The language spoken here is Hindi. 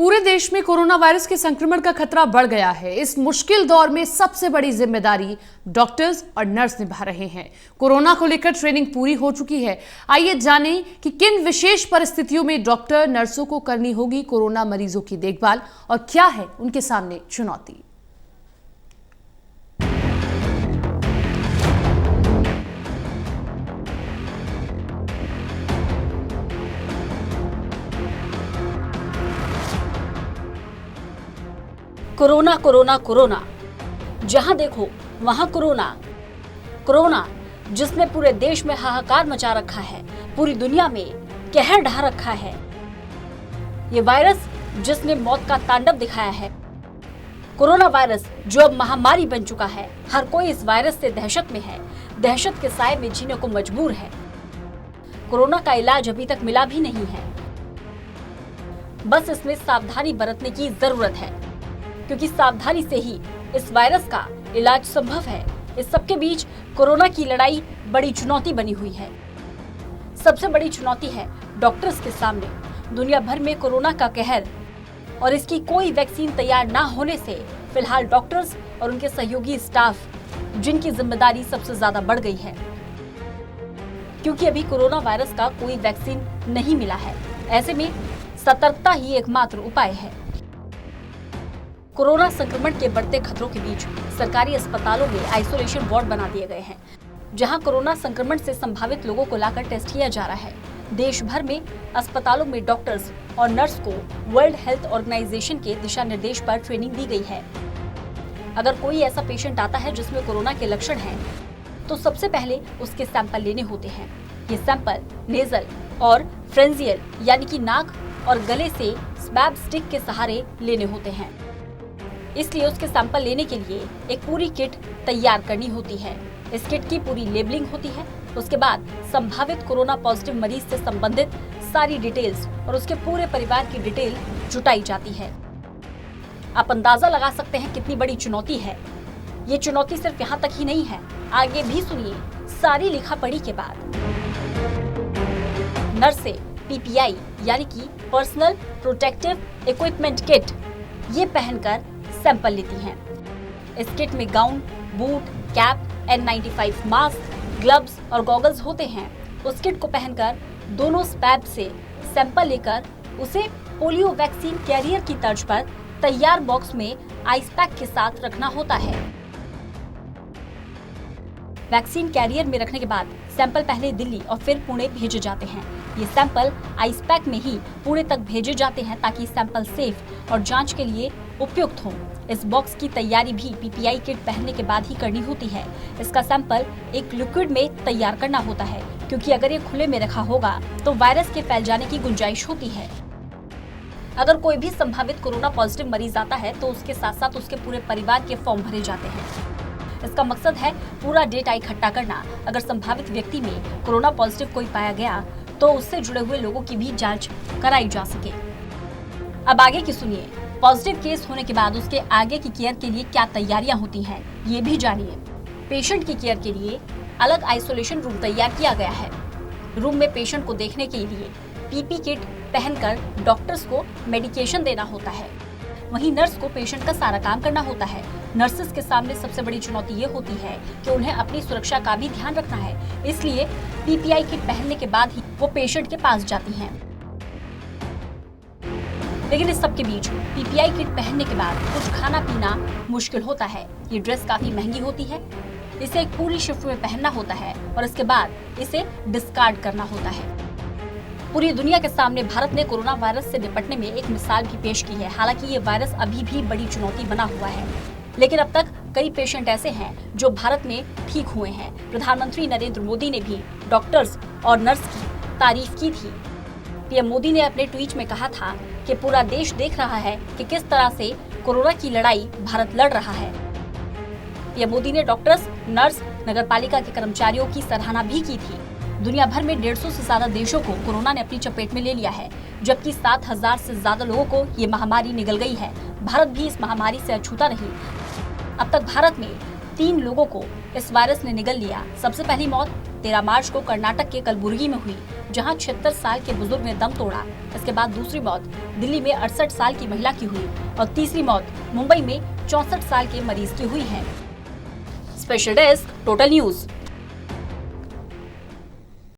पूरे देश में कोरोना वायरस के संक्रमण का खतरा बढ़ गया है। इस मुश्किल दौर में सबसे बड़ी जिम्मेदारी डॉक्टर्स और नर्स निभा रहे हैं। कोरोना को लेकर ट्रेनिंग पूरी हो चुकी है। आइए जानें कि किन विशेष परिस्थितियों में डॉक्टर नर्सों को करनी होगी कोरोना मरीजों की देखभाल और क्या है उनके सामने चुनौती। कोरोना कोरोना कोरोना, जहां देखो वहां कोरोना। कोरोना जिसने पूरे देश में हाहाकार मचा रखा है, पूरी दुनिया में कहर ढा रखा है। ये वायरस जिसने मौत का तांडव दिखाया है। कोरोना वायरस जो अब महामारी बन चुका है। हर कोई इस वायरस से दहशत में है, दहशत के साए में जीने को मजबूर है। कोरोना का इलाज अभी तक मिला भी नहीं है। बस इसमें सावधानी बरतने की जरूरत है, क्योंकि सावधानी से ही इस वायरस का इलाज संभव है। इस सबके बीच कोरोना की लड़ाई बड़ी चुनौती बनी हुई है। सबसे बड़ी चुनौती है डॉक्टर्स के सामने। दुनिया भर में कोरोना का कहर और इसकी कोई वैक्सीन तैयार ना होने से फिलहाल डॉक्टर्स और उनके सहयोगी स्टाफ, जिनकी जिम्मेदारी सबसे ज्यादा बढ़ गई है, क्योंकि अभी कोरोना वायरस का कोई वैक्सीन नहीं मिला है। ऐसे में सतर्कता ही एकमात्र उपाय है। कोरोना संक्रमण के बढ़ते खतरों के बीच सरकारी अस्पतालों में आइसोलेशन वार्ड बना दिए गए हैं, जहां कोरोना संक्रमण से संभावित लोगों को लाकर टेस्ट किया जा रहा है। देश भर में अस्पतालों में डॉक्टर्स और नर्स को वर्ल्ड हेल्थ ऑर्गेनाइजेशन के दिशा निर्देश पर ट्रेनिंग दी गई है। अगर कोई ऐसा पेशेंट आता है जिसमें कोरोना के लक्षण हैं, तो सबसे पहले उसके सैंपल लेने होते हैं। ये सैंपल नेजल और फ्रेंजियल यानी कि नाक और गले से स्वैब स्टिक के सहारे लेने होते हैं। इसलिए उसके सैंपल लेने के लिए एक पूरी किट तैयार करनी होती है। इस किट की पूरी लेबलिंग होती है। उसके बाद संभावित कोरोना पॉजिटिव मरीज से संबंधित सारी डिटेल्स और उसके पूरे परिवार की डिटेल जुटाई जाती है। आप अंदाजा लगा सकते हैं कितनी बड़ी चुनौती है। ये चुनौती सिर्फ यहाँ तक ही नहीं है, आगे भी सुनिए सारी लिखा पढ़ी के बाद। नर्सें पीपीआई यानी कि पर्सनल प्रोटेक्टिव इक्विपमेंट किट ये पहनकर सैंपल लेती हैं। इस किट में gown, boot, cap, N95 mask, gloves और गॉगल्स होते हैं। उस किट को पहनकर दोनों स्वैब से सैंपल लेकर उसे पोलियो वैक्सीन कैरियर की तर्ज पर तैयार बॉक्स में आइस पैक के साथ रखना होता है। वैक्सीन कैरियर में रखने के बाद सैंपल पहले दिल्ली और फिर पुणे भेजे जाते हैं। ये सैंपल आइस पैक में ही पुणे तक भेजे जाते हैं ताकि सैंपल सेफ और जांच के लिए उपयुक्त हो। इस बॉक्स की तैयारी भी पीपीआई किट पहनने के बाद ही करनी होती है। इसका सैंपल एक लिक्विड में तैयार करना होता है, क्योंकि अगर ये खुले में रखा होगा तो वायरस के फैल जाने की गुंजाइश होती है। अगर कोई भी संभावित कोरोना पॉजिटिव मरीज आता है तो उसके साथ साथ उसके पूरे परिवार के फॉर्म भरे जाते हैं। इसका मकसद है पूरा डेटा इकट्ठा करना। अगर संभावित व्यक्ति में कोरोना पॉजिटिव कोई पाया गया तो उससे जुड़े हुए लोगों की भी जांच कराई जा सके। अब आगे की सुनिए। पॉजिटिव केस होने के बाद उसके आगे की केयर के लिए क्या तैयारियां होती हैं, ये भी जानिए। पेशेंट की केयर के लिए अलग आइसोलेशन रूम तैयार किया गया है। रूम में पेशेंट को देखने के लिए पीपी किट पहनकर डॉक्टर्स को मेडिकेशन देना होता है। वहीं नर्स को पेशेंट का सारा काम करना होता है। नर्सेस के सामने सबसे बड़ी चुनौती ये होती है कि उन्हें अपनी सुरक्षा का भी ध्यान रखना है। इसलिए पीपीआई किट पहनने के बाद ही वो पेशेंट के पास जाती हैं। लेकिन इस सब के बीच पीपीआई किट पहनने के बाद कुछ खाना पीना मुश्किल होता है। ये ड्रेस काफी महंगी होती है। इसे एक पूरी शिफ्ट में पहनना होता है और इसके बाद इसे डिस्कार्ड करना होता है। पूरी दुनिया के सामने भारत ने कोरोना वायरस से निपटने में एक मिसाल भी पेश की है। हालांकि ये वायरस अभी भी बड़ी चुनौती बना हुआ है, लेकिन अब तक कई पेशेंट ऐसे हैं जो भारत में ठीक हुए हैं। प्रधानमंत्री नरेंद्र मोदी ने भी डॉक्टर्स और नर्स की तारीफ की थी। पीएम मोदी ने अपने ट्वीट में कहा था कि पूरा देश देख रहा है कि किस तरह से कोरोना की लड़ाई भारत लड़ रहा है। पीएम मोदी ने डॉक्टर्स, नर्स, नगरपालिका के कर्मचारियों की सराहना भी की थी। दुनिया भर में 150 से ज्यादा देशों को कोरोना ने अपनी चपेट में ले लिया है, जबकि 7000 से ज्यादा लोगों को ये महामारी निगल गई है। भारत भी इस महामारी से अछूता नहीं। अब तक भारत में 3 लोगों को इस वायरस ने निगल लिया। सबसे पहली मौत 13 मार्च को कर्नाटक के कलबुर्गी में हुई। जहां 76 साल के बुजुर्ग ने दम तोड़ा। इसके बाद दूसरी मौत दिल्ली में 68 साल की महिला की हुई और तीसरी मौत मुंबई में 64 साल के मरीज की हुई है। Special desk, total news.